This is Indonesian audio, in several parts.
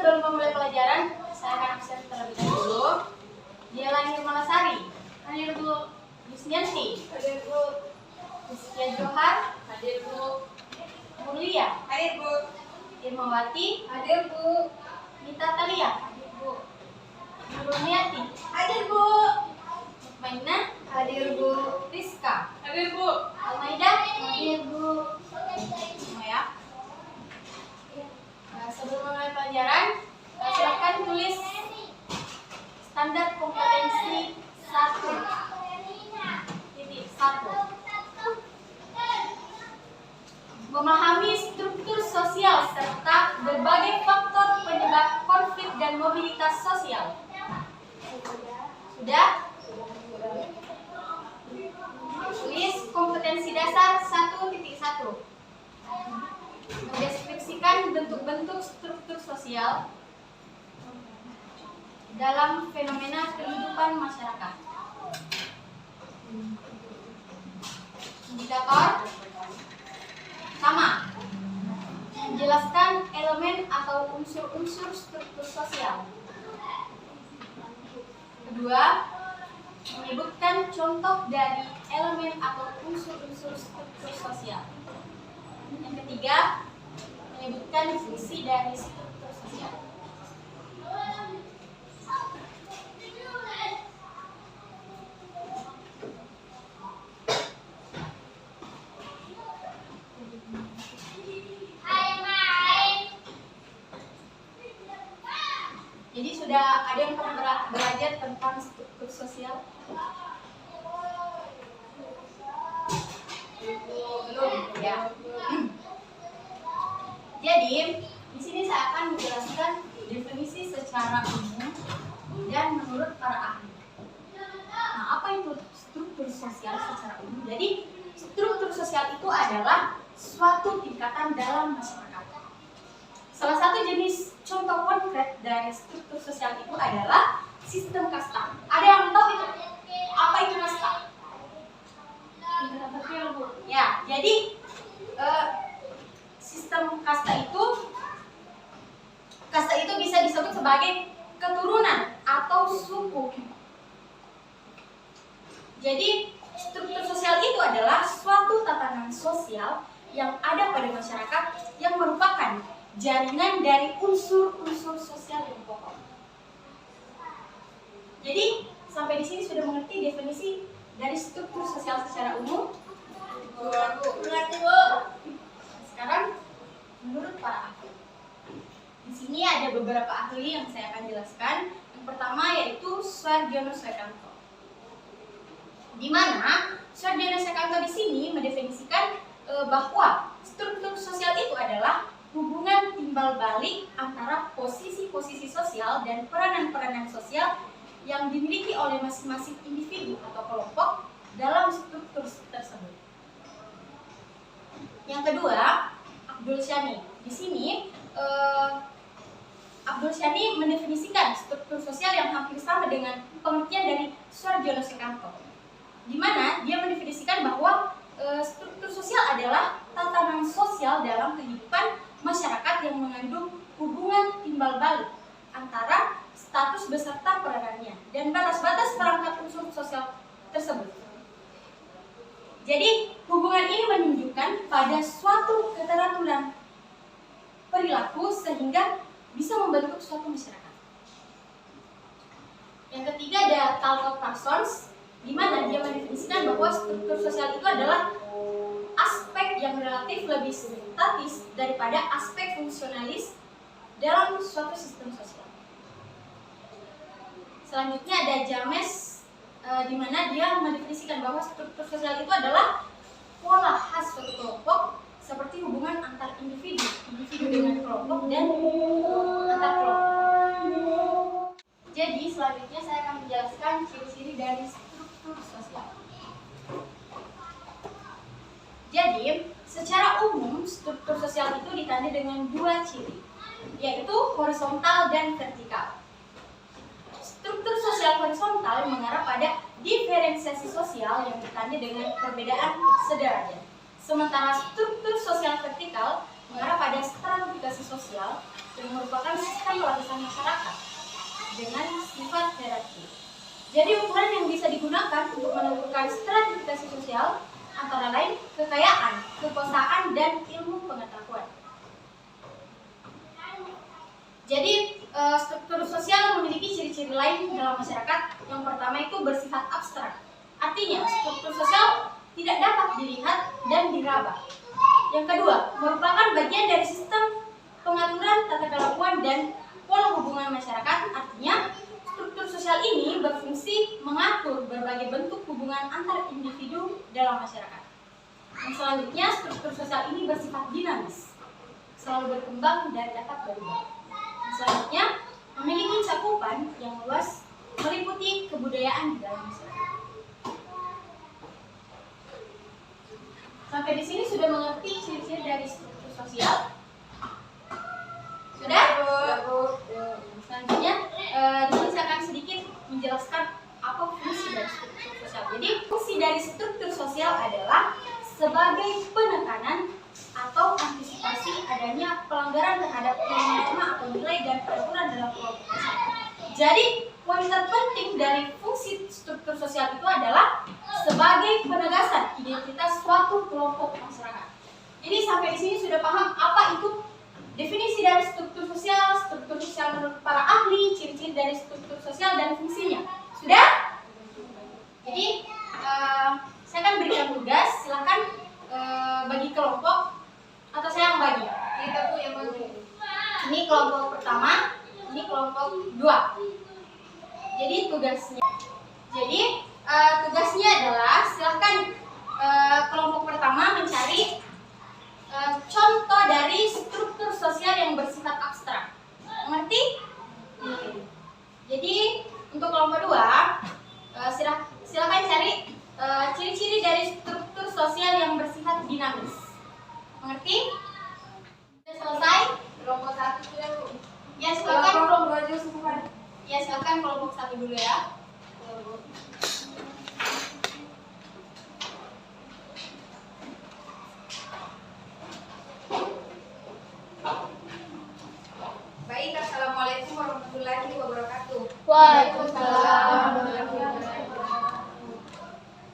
sebelum memulai pelajaran, saya akan absen terlebih dahulu. Dia lahir Malasari. Hadir Bu Yusnianti. Hadir Bu Rizkia Johar. Hadir Bu Mulia. Hadir Bu. Irmawati. Hadir Bu. Nita Talia. Hadir Bu. Nuruniati. Hadir Bu. Mukmainah. Hadir Bu. Rizka. Hadir Bu. Almaida. Hadir Bu. Semua ya. Sebelum mulai pelajaran, silakan tulis standar kompetensi 1.1. Memahami struktur sosial serta berbagai faktor penyebab konflik dan mobilitas sosial. Sudah? Tulis kompetensi dasar 1.1. Mendeskripsikan bentuk-bentuk struktur sosial dalam fenomena kehidupan masyarakat. Indikator sama. Menjelaskan elemen atau unsur-unsur struktur sosial. Kedua, menyebutkan contoh dari elemen atau unsur-unsur struktur sosial. Yang ketiga, menyebutkan fungsi dari struktur sosial. Jadi sudah ada yang pernah belajar tentang struktur sosial? Belum, ya. Jadi, di sini saya akan menjelaskan definisi secara umum dan menurut para ahli. Nah, apa itu struktur sosial secara umum? Jadi, struktur sosial itu adalah suatu tingkatan dalam masyarakat. Salah satu jenis contoh konkret dari struktur sosial itu adalah sistem kasta. Ada yang tahu itu? Apa itu kasta? Ya, jadi sistem kasta itu bisa disebut sebagai keturunan atau suku. Jadi struktur sosial itu adalah suatu tatanan sosial yang ada pada masyarakat yang merupakan jaringan dari unsur-unsur sosial yang pokok. Jadi sampai di sini sudah mengerti definisi dari struktur sosial secara umum? Mengerti Bu. Sekarang menurut para ahli. Di sini ada beberapa ahli yang saya akan jelaskan. Yang pertama yaitu Suardiono Suekanto. Di mana Suardiono Suekanto di sini mendefinisikan bahwa struktur sosial itu adalah hubungan timbal balik antara posisi-posisi sosial dan peranan-peranan sosial yang dimiliki oleh masing-masing individu atau kelompok dalam struktur tersebut. Yang kedua, Abdul Shani. Di sini Abdul Shani mendefinisikan struktur sosial yang hampir sama dengan pengertian dari Suardiono Suekanto, di mana dia mendefinisikan bahwa struktur sosial adalah tatanan sosial dalam kehidupan masyarakat yang mengandung hubungan timbal balik antara status beserta peranannya dan batas-batas perangkat unsur sosial tersebut. Jadi, hubungan ini menunjukkan pada suatu keteraturan perilaku sehingga bisa membentuk suatu masyarakat. Yang ketiga ada Talcott Parsons, di mana dia mendefinisikan bahwa struktur sosial itu adalah aspek yang relatif lebih statis daripada aspek fungsionalis dalam suatu sistem sosial. Selanjutnya ada James, di mana dia mendefinisikan bahwa struktur sosial itu adalah pola khas suatu kelompok seperti hubungan antar individu dengan kelompok dan antar kelompok. Jadi selanjutnya saya akan menjelaskan ciri-ciri dari struktur sosial. Jadi, secara umum struktur sosial itu ditandai dengan dua ciri, yaitu horizontal dan vertikal. Struktur sosial horizontal mengarah pada diferensiasi sosial yang ditandai dengan perbedaan sederajat. Sementara struktur sosial vertikal mengarah pada stratifikasi sosial yang merupakan sistem lapisan masyarakat dengan sifat hierarki. Jadi ukuran yang bisa digunakan untuk menentukan stratifikasi sosial antara lain kekayaan, kekuasaan, dan ilmu pengetahuan. Jadi struktur sosial memiliki ciri-ciri lain dalam masyarakat. Yang pertama itu bersifat abstrak. Artinya struktur sosial tidak dapat dilihat dan diraba. Yang kedua, merupakan bagian dari sistem pengaturan tata kelakuan dan pola hubungan masyarakat. Artinya struktur sosial ini berfungsi mengatur berbagai bentuk hubungan antar individu dalam masyarakat. Yang selanjutnya, struktur sosial ini bersifat dinamis, selalu berkembang dan dapat berubah. Yang selanjutnya, memiliki cakupan yang luas, meliputi kebudayaan di dalam masyarakat. Sampai di sini sudah mengerti ciri-ciri dari struktur sosial? Sudah? Selanjutnya, di sini saya akan sedikit menjelaskan apa fungsi dari struktur sosial. Jadi, fungsi dari struktur sosial adalah sebagai penekanan atau antisipasi adanya pelanggaran terhadap norma atau nilai dan peraturan dalam kelompok masyarakat. Jadi, poin terpenting dari fungsi struktur sosial itu adalah sebagai penegasan identitas suatu kelompok masyarakat. Jadi sampai di sini sudah paham apa itu definisi dari struktur sosial menurut para ahli, ciri-ciri dari struktur sosial dan fungsinya. Sudah? Jadi saya akan berikan tugas, silakan bagi kelompok atau saya yang bagi. Kita tuh yang bagi. Ini kelompok pertama, ini kelompok 2. Jadi tugasnya adalah silakan kelompok pertama mencari contoh dari struktur sosial yang bersifat abstrak. Mengerti? Jadi untuk kelompok 2 silakan cari ciri-ciri dari struktur sosial yang bersifat dinamis. Mengerti? Sudah selesai? Kelompok 1 sudah, Bu. Ya silakan. Kelompok 2 aja semua. Ya silakan kelompok 1 dulu ya. Baik, assalamualaikum warahmatullahi wabarakatuh. Waalaikumsalam.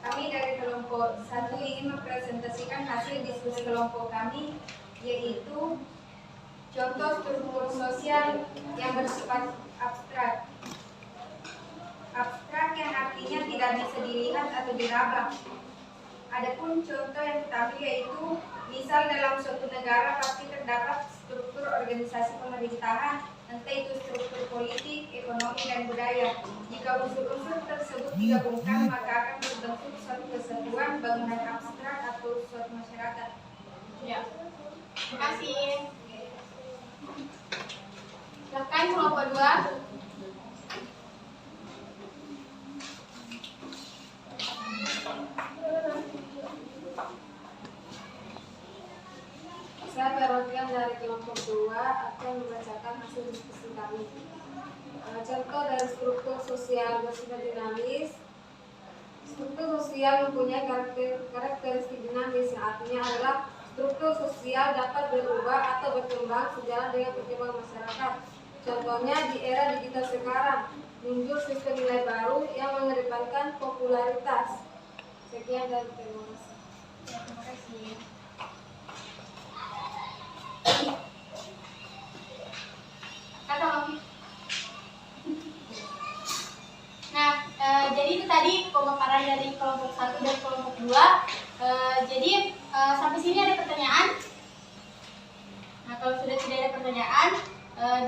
Kami dari kelompok 1 ingin mempresentasikan hasil diskusi kelompok kami, yaitu contoh struktur sosial yang bersifat abstrak. Abstrak yang artinya tidak bisa dilihat atau diraba. Adapun contoh yang kita ambil yaitu misal dalam suatu negara pasti terdapat struktur organisasi pemerintahan, entah itu struktur politik, ekonomi, dan budaya. Jika unsur-unsur tersebut digabungkan, maka akan terbentuk suatu kesatuan bangunan abstrak atau suatu masyarakat. Ya. Terima kasih. Silakan kelompok 2. Saya perwakilan dari kelompok 2 akan membacakan hasil diskusi kami. Contoh dari struktur sosial bersifat dinamis. Struktur sosial mempunyai karakteristik dinamis, yang artinya adalah struktur sosial dapat berubah atau berkembang sejalan dengan perkembangan masyarakat. Contohnya di era digital sekarang, muncul sistem nilai baru yang mengedepankan popularitas. Sekian dan terima kasih. Terima kasih. Kata Mami. Nah, jadi itu tadi pemaparan dari kelompok 1 dan kelompok 2. Jadi sampai sini ada pertanyaan. Nah, kalau sudah tidak ada pertanyaan,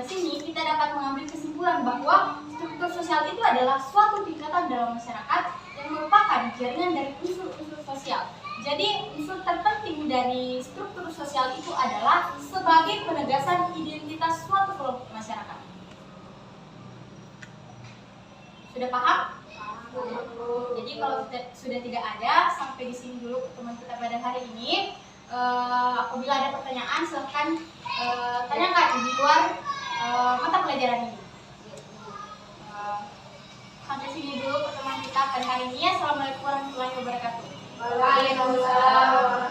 di sini kita dapat mengambil kesimpulan bahwa struktur sosial itu adalah suatu tingkatan dalam masyarakat yang merupakan jaringan dari unsur-unsur sosial. Jadi unsur terpenting dari struktur sosial itu adalah sebagai penegasan identitas suatu kelompok masyarakat. Sudah paham? Jadi kalau sudah tidak ada, sampai di sini dulu pertemuan kita pada hari ini. Apabila ada pertanyaan, silahkan tanyakan di luar mata pelajaran ini. Sampai sini dulu pertemuan kita pada hari ini. Assalamualaikum warahmatullahi wabarakatuh. Waalaikumsalam.